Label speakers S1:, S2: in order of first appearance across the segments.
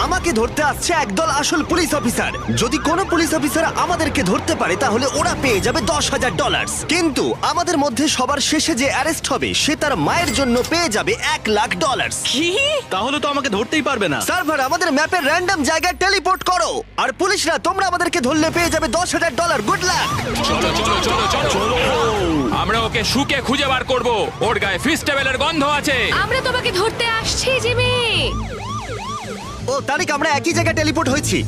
S1: আমাকে ধরতে আসছে একদল আসল পুলিশ অফিসার। যদি কোনো পুলিশ অফিসার আমাদেরকে ধরতে পারে তাহলে ওরা পেয়ে যাবে $10,000। কিন্তু আমাদের মধ্যে সবার শেষে যে অ্যারেস্ট হবে সে তার মায়ের জন্য পেয়ে যাবে $1,00,000।
S2: কি?
S3: তাহলে তো আমাকে ধরতেই পারবে না।
S1: সার্ভার আমাদের ম্যাপের র্যান্ডম জায়গায় টেলিপোর্ট করো। আর পুলিশরা তোমরা আমাদেরকে ধরলে পেয়ে যাবে $10,000। Good luck.
S4: চলো চলো চলো চলো আমরা ওকে শুকে খুঁজে বার করব। ওর গায়ে ফিস্টেবলের গন্ধ আছে।
S2: আমরা তোমাকে ধরতে আসছি জিমি।
S1: ও তারিক, আমরা একই জায়গায় টেলিপোর্ট হয়েছি।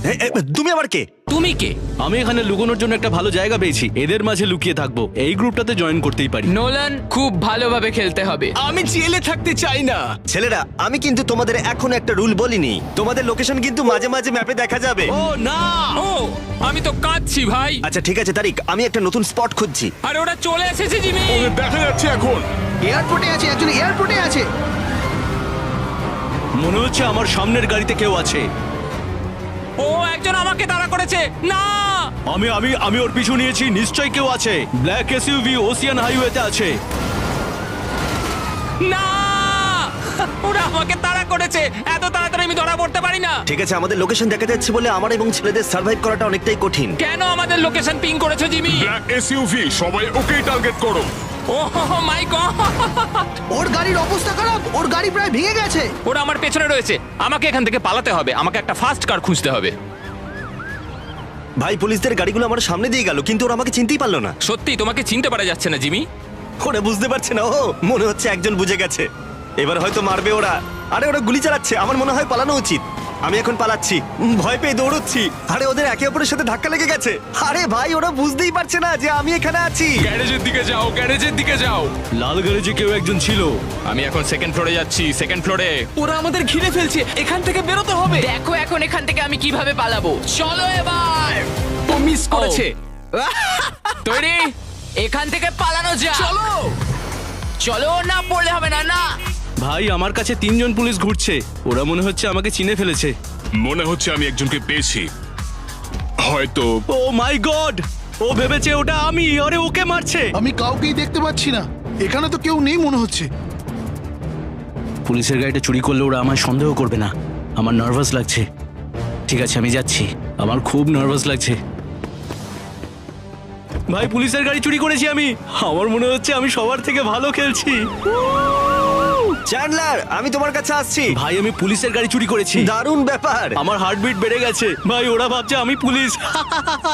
S1: তুমি আবার কে?
S4: তুমি কে?
S3: আমি এখানে লুকোনোর জন্য একটা ভালো জায়গা পেয়েছি, এদের মাঝে লুকিয়ে থাকবো। এই গ্রুপটাতে জয়েন করতেই পারি।
S5: নোলান, খুব ভালোভাবে খেলতে হবে।
S6: আমি জেলে থাকতে চাই না।
S1: ছেলেরা, আমি কিন্তু তোমাদের এখন একটা রুল বলিনি। তোমাদের লোকেশন কিন্তু মাঝে মাঝে ম্যাপে দেখা যাবে।
S3: ও না,
S4: ও আমি তো কাঁদছি ভাই।
S1: আচ্ছা ঠিক আছে তারিক, আমি একটা নতুন স্পট খুঁজছি।
S4: আরে ওরা চলে এসেছে জিমি।
S6: ওদের দেখা যাচ্ছে এখন।
S7: এয়ারপোর্টে আছে, একজন এয়ারপোর্টে আছে।
S3: মনে হচ্ছে আমার সামনের গাড়িতে কেউ আছে।
S4: ও একজন আমাকে তাড়া করেছে। না
S3: আমি আমি আমি ওর পিছু নিয়েছি, নিশ্চয়ই কেউ আছে। ব্ল্যাক এসইউভি ওসিয়ান হাইওয়েতে আছে।
S4: না ওরা আমাকে তাড়া করেছে। এত তাড়াতাড়ি আমি ধরা পড়তে পারি না।
S1: ঠিক আছে, আমাদের লোকেশন দেখা যাচ্ছে বলে আমার এবং ছেলেদের সার্ভাইভ করাটা অনেকটাই কঠিন।
S4: কেন আমাদের লোকেশন পিং করেছো জিমি?
S6: ব্ল্যাক এসইউভি, সবাই ওকেই টার্গেট করো।
S4: ও মাই গড,
S7: ওর গাড়ির অবস্থা খারাপ, ওর গাড়ি প্রায় ভেঙে গেছে।
S4: ওরা আমার পেছনে রয়েছে। আমাকে এখান থেকে পালাতে হবে। আমাকে একটা ফাস্ট কার খুঁজতে হবে।
S1: ভাই, পুলিশদের গাড়িগুলো আমার সামনে দিয়ে গেল কিন্তু ওরা আমাকে চিনতেই পারলো না।
S4: সত্যি তোমাকে চিনতে পারা যাচ্ছে না জিমি।
S1: ওরা বুঝতে পারছে না। ও মনে হচ্ছে একজন বুঝে গেছে। এবার হয়তো মারবে ওরা। আরে ওরা গুলি চালাচ্ছে, আমার মনে হয় পালানো উচিত। আমি এখন পালাচ্ছি, ভয় পেয়ে দৌড়চ্ছি। আরে ওদের একে অপরের সাথে ধাক্কা লেগে গেছে। আরে ভাই, ওরা বুঝতেই পারছে না যে আমি এখানে আছি।
S4: গ্যারেজের দিকে যাও, গ্যারেজের দিকে যাও।
S3: লাল গ্যারেজে কেউ একজন ছিল।
S4: আমি এখন সেকেন্ড ফ্লোরে যাচ্ছি, সেকেন্ড ফ্লোরে।
S6: ওরা আমাদের ঘিরে ফেলছে, এখান থেকে বেরোতে হবে।
S5: দেখো এখন এখান থেকে আমি কিভাবে পালাবো। চলো এবার।
S6: ও মিস করেছে।
S4: তৈরি?
S5: এখান থেকে পালানো যা।
S6: চলো।
S5: চলো, না পড়লে হবে না। না,
S3: ভাই, আমার কাছে 3জন পুলিশ ঘুরছে। ওরা মনে হচ্ছে আমাকে চিনে ফেলেছে।
S6: মনে হচ্ছে আমি একজনকে পেয়েছি। হয়তো
S3: ও মাই গড, ও ভেবেছে ওটা আমি। আরে ওকে মারছে।
S7: আমি কাউকেই দেখতে পাচ্ছি না, এখানে তো কেউ নেই মনে হচ্ছে।
S3: পুলিশের গাড়িটা চুরি করলে ওরা আমায় সন্দেহ করবে না। আমার নার্ভাস লাগছে। ঠিক আছে, আমি যাচ্ছি। আমার খুব নার্ভাস লাগছে। ভাই, পুলিশের গাড়ি চুরি করেছি আমি। আমার মনে হচ্ছে আমি সবার থেকে ভালো খেলছি।
S1: চ্যান্ডলার, আমি তোমার কাছে আসছি।
S3: ভাই, আমি পুলিশের গাড়ি চুরি করেছি।
S1: দারুণ ব্যাপার।
S3: আমার হার্টবিট বেড়ে গেছে। ভাই, ওরা ভাবছে আমি পুলিশ।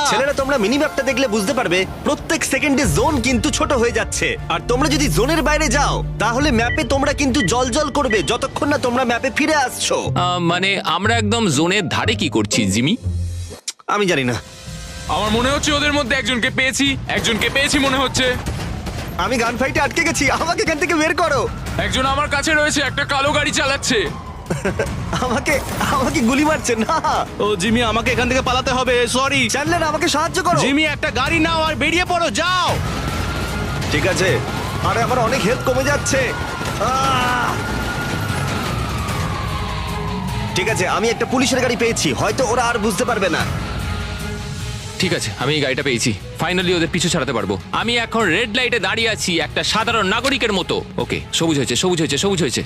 S1: ছেলেরা, তোমরা মিনি ম্যাপটা দেখলে বুঝতে পারবে প্রত্যেক সেকেন্ডে জোন কিন্তু ছোট হয়ে যাচ্ছে। আর তোমরা যদি জোনের বাইরে যাও তাহলে ম্যাপে তোমরা কিন্তু জল করবে যতক্ষণ না তোমরা ম্যাপে ফিরে আসছো।
S4: মানে আমরা একদম জোনের ধারে কি করছি জিমি?
S1: আমি জানি না।
S4: আমার মনে হচ্ছে ওদের মধ্যে একজনকে পেয়েছি মনে হচ্ছে।
S1: আমি গান ফাইটে আটকে গেছি, আমাকে এখান থেকে বের করো।
S4: একজন আমার কাছে রয়েছে, একটা কালো গাড়ি চালাচ্ছে।
S1: আমাকে আমাকে গুলি মারছে না।
S3: ও জিমি, আমাকে এখান থেকে পালাতে হবে। সরি
S1: চ্যান্ডলার, আমাকে সাহায্য করো।
S3: জিমি, একটা গাড়ি নাও আর বেরিয়ে পড়ো, যাও।
S1: ঠিক আছে। আরে আমার অনেক হেলথ কমে যাচ্ছে। ঠিক আছে, আমি একটা পুলিশের গাড়ি পেয়েছি, হয়তো ওরা আর বুঝতে পারবে না।
S4: ঠিক আছে, আমি এই গাড়িটা পেয়েছি। ফাইনালি ওদের পিছু ছাড়াতে পারবো। আমি এখন রেড লাইটে দাঁড়িয়ে আছি একটা সাধারণ নাগরিকের মতো। ওকে, সবুজ হয়েছে।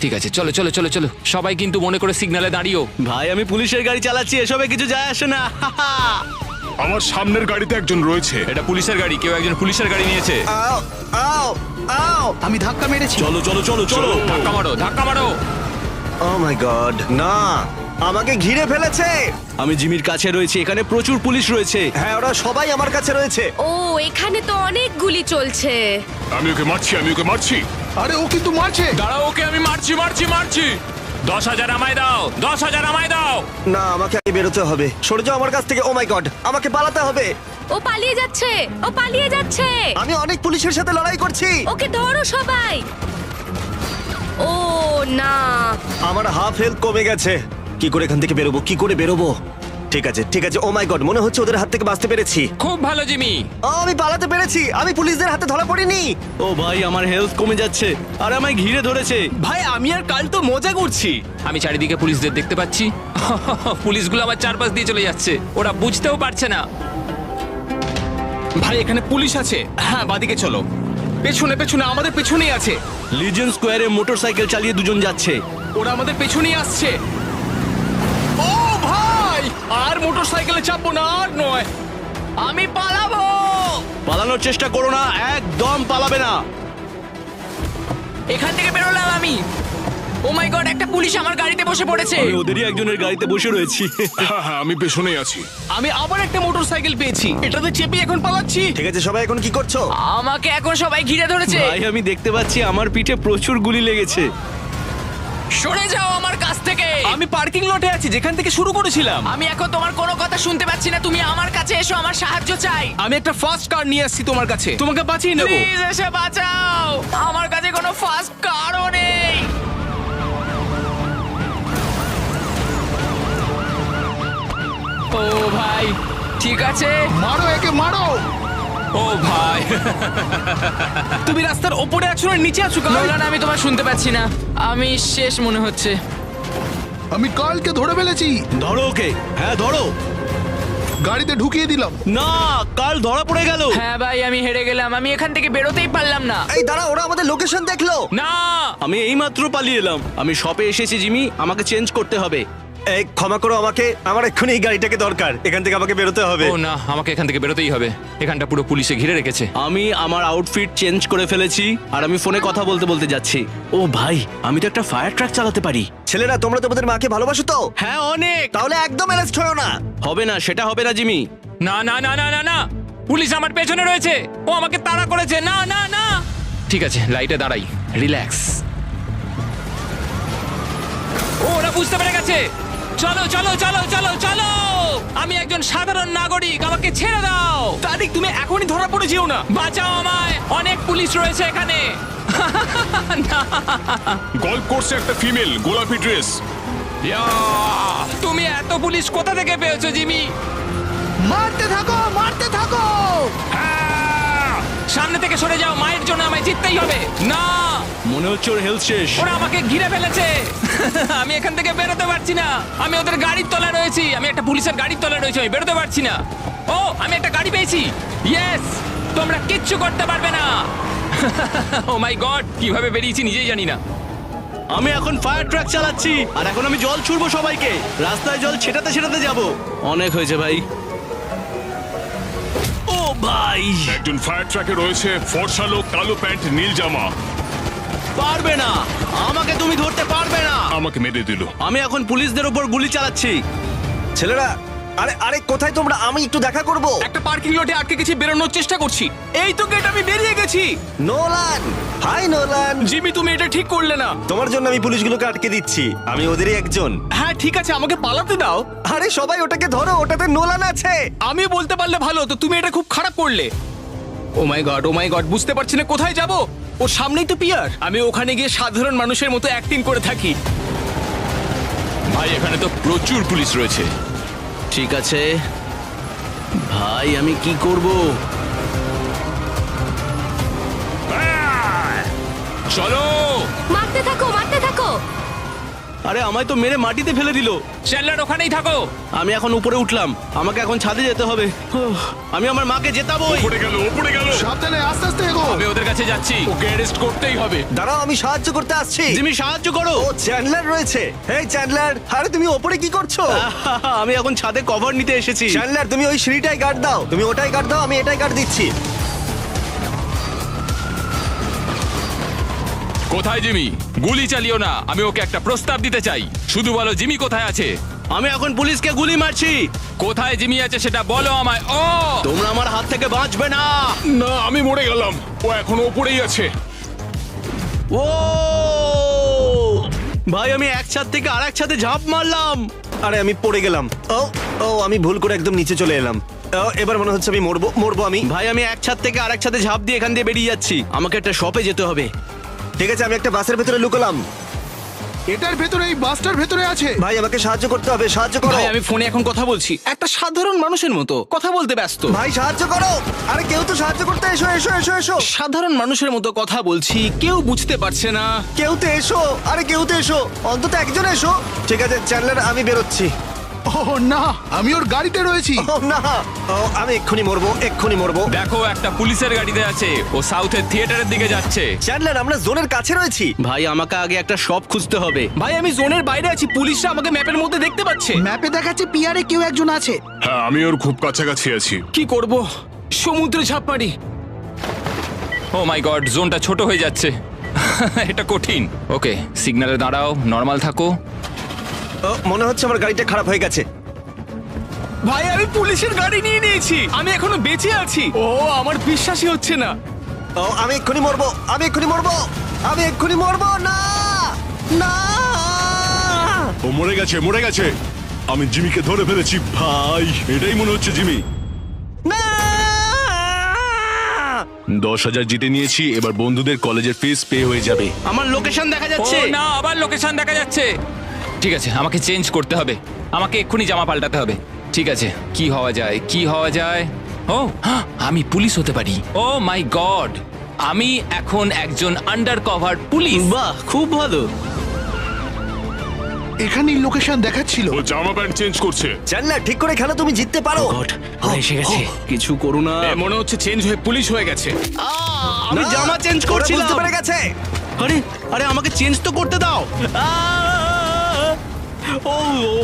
S4: ঠিক আছে, চলো চলো চলো চলো। সবাই কিন্তু মনে করে সিগন্যালে দাঁড়িও।
S3: ভাই, আমি পুলিশের গাড়ি চালাচ্ছি, এসবে কিছু যায় আসে না।
S6: আমার সামনের গাড়িতে একজন রয়েছে।
S4: এটা পুলিশের গাড়ি, কেউ একজন পুলিশের গাড়ি নিয়েছে।
S1: আও আও আও।
S7: আমি ধাক্কা মেরেছি।
S3: চলো চলো চলো চলো।
S4: ধাক্কা মারো।
S1: ও মাই গড, না, আমাকে ঘিরে ফেলেছে।
S3: আমি জিমির কাছে রয়েছি, এখানে প্রচুর পুলিশ রয়েছে।
S1: হ্যাঁ, ওরা সবাই আমার কাছে রয়েছে।
S2: ও, এখানে তো অনেক গুলি চলছে।
S6: আমি ওকে মারছি।
S7: আরে ও কিন্তু মারছে।
S4: দাঁড়াও, ওকে আমি মারছি। 10,000 আমায় দাও, 10,000 আমায় দাও।
S1: না, আমাকে আগে বেরোতে হবে। সরে যাও আমার কাছ থেকে। ও মাই গড, আমাকে পালাতে হবে।
S2: ও পালিয়ে যাচ্ছে।
S1: আমি অনেক পুলিশের সাথে লড়াই করছি।
S2: ওকে ধরো সবাই। ও না,
S1: আমার হাফ হেলথ কমে গেছে। কি করে এখান থেকে বেরোবো? ঠিক আছে। ও মাই গড, মনে হচ্ছে ওদের হাত থেকে বাঁচতে পেরেছি।
S4: খুব ভালো জিমি।
S1: আমি পালাতে পেরেছি। আমি পুলিশদের হাতে ধরা পড়িনি।
S3: ও ভাই, আমার হেলথ কমে যাচ্ছে আর আমায় ঘিরে ধরেছে।
S6: ভাই, আমি আর কাল তো মজা করছি।
S4: আমি চারিদিকে পুলিশদের দেখতে পাচ্ছি। পুলিশগুলো আমার চারপাশ দিয়ে চলে যাচ্ছে। ওরা বুঝতেও পারছে না।
S6: ভাই, এখানে পুলিশ আছে। হ্যাঁ, বাদিকে চলো। পেছনে আমাদের পেছনেই আছে।
S3: লিজেন্ড স্কোয়ারে মোটরসাইকেল চালিয়ে দুজন যাচ্ছে।
S6: ওরা আমাদের পেছনেই আসছে। জলে চাপবো না, আর নয়।
S5: আমি পালাবো।
S3: পালানোর চেষ্টা করো না, একদম পালাবে না।
S5: এখান থেকে বেরোলাম আমি। ও মাই গড, একটা পুলিশ আমার গাড়িতে বসে পড়েছে।
S3: আমি ওদেরই একজনের গাড়িতে বসে রয়েছি।
S8: হ্যাঁ হ্যাঁ আমি পেছনেই আছি।
S6: আমি আবার একটা মোটরসাইকেল পেয়েছি, এটাতে চেপে এখন পালাচ্ছি।
S1: ঠিক আছে সবাই এখন কি করছো?
S5: আমাকে এখন সবাই ঘিরে ধরেছে।
S3: ভাই আমি দেখতে পাচ্ছি আমার পিঠে প্রচুর গুলি লেগেছে।
S5: সরে যাও আমার কাছ থেকে।
S6: আমি পার্কিং লটে আছি, যেখান থেকে শুরু করেছিলাম।
S5: আমি এখন তোমার কোনো কথা শুনতে পাচ্ছি না। তুমি আমার কাছে এসো, আমার সাহায্য চাই।
S6: আমি একটা ফার্স্ট কার নিয়ে আসছি তোমার কাছে, তোমাকে বাঁচিয়ে নেবো।
S5: প্লিজ এসে বাঁচাও। আমার কাছে কোনো ফাস্ট কারও নেই। ও ভাই, ঠিক আছে।
S7: মারো একে মারো।
S4: ও ভাই,
S6: তুমি রাস্তার ওপরে আছো না নিচে আছো?
S5: নোলান, আমি তোমার শুনতে পাচ্ছি না। আমি শেষ মনে হচ্ছে।
S7: আমি কালকে ধরে ফেলেছি,
S3: ধরো ওকে, হ্যাঁ ধরো।
S7: গাড়িতে ঢুকিয়ে দিলাম।
S3: না, কাল ধরা পড়ে গেল।
S5: হ্যাঁ ভাই, আমি হেরে গেলাম। আমি এখান থেকে বেরোতেই পারলাম না।
S1: এই দাঁড়া, ওরা আমাদের লোকেশন দেখলো।
S4: না
S3: আমি এইমাত্র পালিয়ে এলাম। আমি শপে এসেছি জিমি, আমাকে চেঞ্জ করতে হবে।
S1: এই ক্ষমা করো আমাকে, আমার এক্ষুনি এই গাড়িটাকে দরকার। এখান থেকে আমাকে বেরোতে হবে।
S4: ও না, আমাকে এখান থেকে বেরোতেই হবে। এখানটা পুরো পুলিশে ঘিরে রেখেছে।
S3: আমি আমার আউটফিট চেঞ্জ করে ফেলেছি আর আমি ফোনে কথা বলতে বলতে যাচ্ছি। ও ভাই, আমি তো একটা ফায়ার ট্রাক চালাতে পারি।
S1: ছেলেরা, তোমরা তোমাদের মাকে ভালোবাসো তো?
S3: হ্যাঁ অনেক।
S1: তাহলে একদম অ্যারেস্ট হয়েও না।
S3: হবে না, সেটা হবে না জিমি।
S4: না না না না না না, পুলিশ আমার পেছনে রয়েছে। ও আমাকে তাড়া করেছে। না না না। ঠিক আছে, লাইটে দাঁড়াই, রিল্যাক্স। ওরা বুঝতে পেরে গেছে। চলো চলো চলো চলো চলো। আমি একজন সাধারণ নাগরিক, আমাকে ছেড়ে দাও।
S6: তারিক, তুমি এখনই ধরা পড়ে যেও না।
S4: বাঁচাও আমায়, অনেক পুলিশ রয়েছে এখানে।
S8: গল্ফ কোর্সে একটা ফিমেল, গোলাপি ড্রেস।
S4: ইয়া, তুমি এত পুলিশ কোথা থেকে পেয়েছো জিমি?
S7: মারতে থাকো মারতে থাকো।
S4: সামনে থেকে সরে যাও, মায়ের জন্য আমায় জিততেই হবে। না,
S3: মনে হচ্ছে ওর হেলথ শেষ।
S4: ওরা আমাকে ঘিরে ফেলেছে। আমি এখান থেকে বেরোতে পারছি না। আমি ওদের গাড়ির তলায় রয়েছি। আমি একটা পুলিশের গাড়ির তলায় রয়েছি, আমি বেরোতে পারছি না। ও, আমি একটা গাড়ি পেয়েছি। ইয়েস, তোমরা কিচ্ছু করতে পারবে না। ও মাই গড, কিভাবে বেরিয়েছি নিজেই জানি না।
S3: আমি এখন ফায়ার ট্রাক চালাচ্ছি আর এখন আমি জল ছুড়বো সবাইকে। রাস্তায় জল ছেটাতে ছেটাতে যাব। অনেক হয়েছে ভাই। ও ভাই,
S8: একজন ফায়ার ট্রাকে রয়েছে, ফর্সা লোক, কালো প্যান্ট, নীল জামা।
S3: পারবে না, আমাকে তুমি ধরতে পারবে না।
S8: আমাকে মেরে দিল।
S3: আমি এখন পুলিশদের উপর গুলি চালাচ্ছি।
S1: ছেলেরা, আরে আরে কোথায় তোমরা? আমি একটু দেখা করব।
S6: একটা পার্কিং লটে আটকে গেছি, বেরোনোর চেষ্টা করছি। এই তো গেট, আমি বেরিয়ে গেছি।
S1: Nolan, hi Nolan.
S6: জিমি, তুমি এটা ঠিক করলে না।
S1: তোমার জন্য আমি পুলিশগুলোকে আটকে দিচ্ছি। আমি ওদেরই একজন।
S6: হ্যাঁ ঠিক আছে, আমাকে পালাতে দাও।
S1: আরে সবাই ওটাকে ধরো, ওটাতে নোলান আছে।
S6: আমি বলতে পারলে ভালো হতো, তুমি এটা খুব খারাপ করলে। ও মাই গড, বুঝতে পারছি না কোথায় যাব। ওর সামনেই তো পিয়ার। আমি ওখানে গিয়ে সাধারণ মানুষের মতো অ্যাক্টিং করে থাকি।
S4: ভাই, এখানে তো প্রচুর পুলিশ রয়েছে।
S3: ঠিক আছে ভাই, আমি কি করব?
S4: চলো।
S2: মারতে থাকো মারতে থাকো।
S3: আরে আমায় তো মেরে মাটিতে ফেলে দিল।
S4: চ্যান্ডলার, ওখানেই থাকো।
S3: আমি এখন উপরে উঠলাম, আমাকে এখন ছাদে যেতে হবে। আমি আমার মাকে জেতাবো।
S8: ওপরে গেল, ওপরে গেল।
S7: সাবধানে, আস্তে আস্তে এগো।
S4: আমি ওদের কাছে যাচ্ছি।
S6: ওকে অ্যারেস্ট করতেই হবে।
S1: দাঁড়াও, আমি সাহায্য করতে আসছি।
S3: জিমি সাহায্য করো।
S1: ও চ্যান্ডলার রয়েছে। এই চ্যান্ডলার, আরে তুমি ওপরে কি করছো?
S3: আমি এখন ছাদে কভার নিতে এসেছি।
S1: চ্যান্ডলার, তুমি ওই সিঁড়িটাই গার্ড দাও। তুমি ওটাই গার্ড দাও, আমি এটাই গার্ড দিচ্ছি।
S4: কোথায় জিমি? গুলি চালিও না। আমি ওকে একটা প্রস্তাব দিতে চাই। শুধু বলো জিমি কোথায় আছে।
S3: আমি এখন পুলিশকে গুলি মারছি।
S4: কোথায় জিমি আছে সেটা বলো আমায়। ও,
S3: তোমরা আমার হাত থেকে বাঁচবে না।
S8: না, আমি মরে গেলাম। ও এখন ওপরেই আছে।
S3: ও ভাই, আমি এক ছাদ থেকে আরেক ছাদে ঝাঁপ মারলাম।
S1: আরে আমি পড়ে গেলাম। ও ও, আমি ভুল করে একদম নিচে চলে এলাম। ও, এবার মনে হচ্ছে আমি মরবো আমি।
S3: ভাই, আমি এক ছাদ থেকে আরেক ছাদে ঝাঁপ দিয়ে এখান দিয়ে বেরিয়ে যাচ্ছি। আমাকে একটা শপে যেতে হবে।
S1: ঠিক আছে, আমি একটা বাসের ভেতরে লুকোলাম।
S7: এটার ভেতরে, এই বাসটার ভেতরে আছে।
S1: ভাই আমাকে সাহায্য করতে হবে, সাহায্য করো।
S6: ভাই, আমি ফোনে এখন কথা বলছি, একটা সাধারণ মানুষের মতো কথা বলতে ব্যস্ত।
S1: ভাই সাহায্য করো। আরে কেউ তো সাহায্য করতে এসো এসো এসো এসো।
S6: সাধারণ মানুষের মতো কথা বলছি, কেউ বুঝতে পারছে না।
S1: কেউ তো এসো, আরে কেউ তো এসো, অন্তত একজন এসো। ঠিক আছে চ্যান্ডলার, আমি বেরোচ্ছি।
S7: ও না, আমি ওর গাড়িতে রয়েছি।
S1: ও না, ও আমি এক্ষুনি মরবো।
S4: দেখো একটা পুলিশের গাড়িতে আছে, ও সাউথের থিয়েটারের দিকে যাচ্ছে।
S1: চ্যান্ডলার, আমরা জোনের কাছে রয়েছি।
S3: ভাই আমাকে আগে একটা শপ খুঁজতে হবে।
S6: ভাই আমি জোনের বাইরে আছি, পুলিশরা আমাকে ম্যাপের মধ্যে দেখতে পাচ্ছে।
S7: ম্যাপে দেখাচ্ছে পিয়ারে কেউ একজন আছে।
S8: হ্যাঁ, আমি ওর খুব কাছাকাছি আছি।
S6: কি করব? সমুদ্রে ঝাঁপ মারি।
S4: ও মাই গড, জোনটা ছোট হয়ে যাচ্ছে। এটা কঠিন। ওকে, সিগন্যালে দাঁড়াও, নর্মাল থাকো।
S1: ও, মনে হচ্ছে আমার গাড়িটা খারাপ হয়ে গেছে।
S6: ভাই আমি পুলিশের গাড়ি নিয়ে নিয়েছি, আমি এখনো বেঁচে আছি। ও আমার বিশ্বাসই হচ্ছে না।
S1: ও আমি এক্ষুনি মরবো। না না,
S8: ও মরে গেছে। আমি জিমিকে ধরে ফেলেছি ভাই, এটাই মনে হচ্ছে জিমি।
S1: না
S8: 10,000 জিতে নিয়েছি, এবার বন্ধুদের কলেজের ফিস পে হয়ে যাবে।
S3: আমার লোকেশন দেখা
S4: ও
S3: যাচ্ছে।
S4: না, আবার লোকেশন দেখা যাচ্ছে। ঠিক আছে, আমাকে চেঞ্জ করতে হবে, আমাকে এক্ষুনি জামা পাল্টাতে হবে। ঠিক আছে, কি হওয়া যায়? ও হ্যাঁ, আমি পুলিশ হতে পারি। ও মাই গড, আমি এখন একজন আন্ডার কভার পুলিশ।
S3: বাহ, খুব ভালো।
S7: এখানেই লোকেশন দেখাচ্ছিল।
S8: ও জামা প্যান্ট চেঞ্জ করছে।
S1: চ্যান্ডলার, ঠিক করে খেলো, তুমি জিততে পারো।
S3: গড, ওরা এসে গেছে। কিছু করো না।
S6: এ মনে হচ্ছে চেঞ্জ হয়ে পুলিশ হয়ে গেছে।
S3: আমি
S1: না,
S3: জামা চেঞ্জ
S1: ওরা
S3: করছিলাম।
S1: বুঝতে পেরে গেছে।
S3: আরে আরে আমাকে চেঞ্জ তো করতে দাও। ও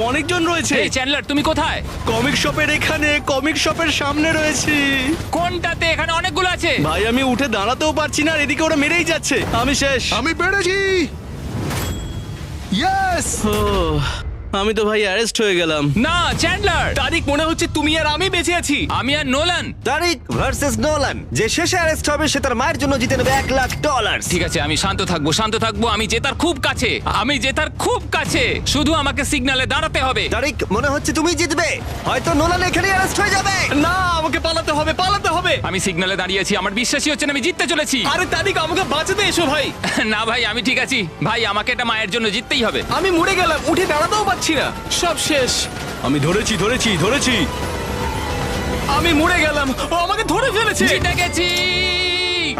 S3: অনেকজন রয়েছে।
S4: এই চ্যান্ডলার, তুমি কোথায়?
S3: কমিক শপের এখানে, কমিক শপের সামনে রয়েছি।
S4: কোনটাতে? এখানে অনেকগুলো আছে।
S3: ভাই আমি উঠে দাঁড়াতেও পারছি না, আর এদিকে ওরা মেরেই যাচ্ছে। আমি শেষ।
S7: আমি পেরেছি। ইয়েস।
S3: ও, আমি তো ভাই অ্যারেস্ট হয়ে গেলাম।
S4: না চ্যান্ডলার,
S6: তারিখ মনে হচ্ছে তুমি আর আমি বেঁচে আছি।
S4: আমি আর নোলান।
S1: তারিক ভার্সেস নোলান, যে শেষে অ্যারেস্ট হবে সে তার মায়ের জন্য জিতে নেবে $1,00,000।
S4: ঠিক আছে, আমি শান্ত থাকবো। আমি জেতার খুব কাছে। শুধু আমাকে সিগন্যালে দাঁড়াতে হবে।
S1: তারিক, মনে হচ্ছে তুমি জিতবে। হয়তো নোলান এখানে অ্যারেস্ট হয়ে যাবে।
S6: না, আমাকে পালাতে হবে।
S4: আমি সিগন্যালে দাঁড়িয়ে আছি, আমার বিশ্বাসই হচ্ছে না আমি জিততে চলেছি।
S6: আরে তারিখ, আমাকে বাঁচাতে এসো ভাই।
S4: না ভাই, আমি ঠিক আছি। ভাই, আমাকে এটা মায়ের জন্য জিততেই হবে।
S6: আমি মরে গেলাম, উঠে দাঁড়াতেও পারছি না, সব শেষ।
S3: আমি ধরেছি।
S6: আমি মরে গেলাম, ও আমাকে ধরে ফেলেছে।
S4: জিতে গেছি।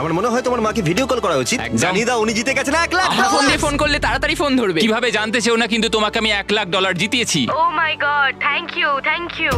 S1: আমার মনে হয় তোমার মাকে ভিডিও কল করা উচিত।
S4: একদম।
S1: জানিয়ে দাও উনি জিতে গেছেন
S5: আমার ফোন দিয়ে
S1: $1,00,000।
S5: ফোন করলে তাড়াতাড়ি ফোন ধরবে।
S4: কিভাবে জানতে চেও না, কিন্তু তোমাকে আমি $1,00,000 জিতিয়েছি।
S2: ও মাই গড, থ্যাংক ইউ।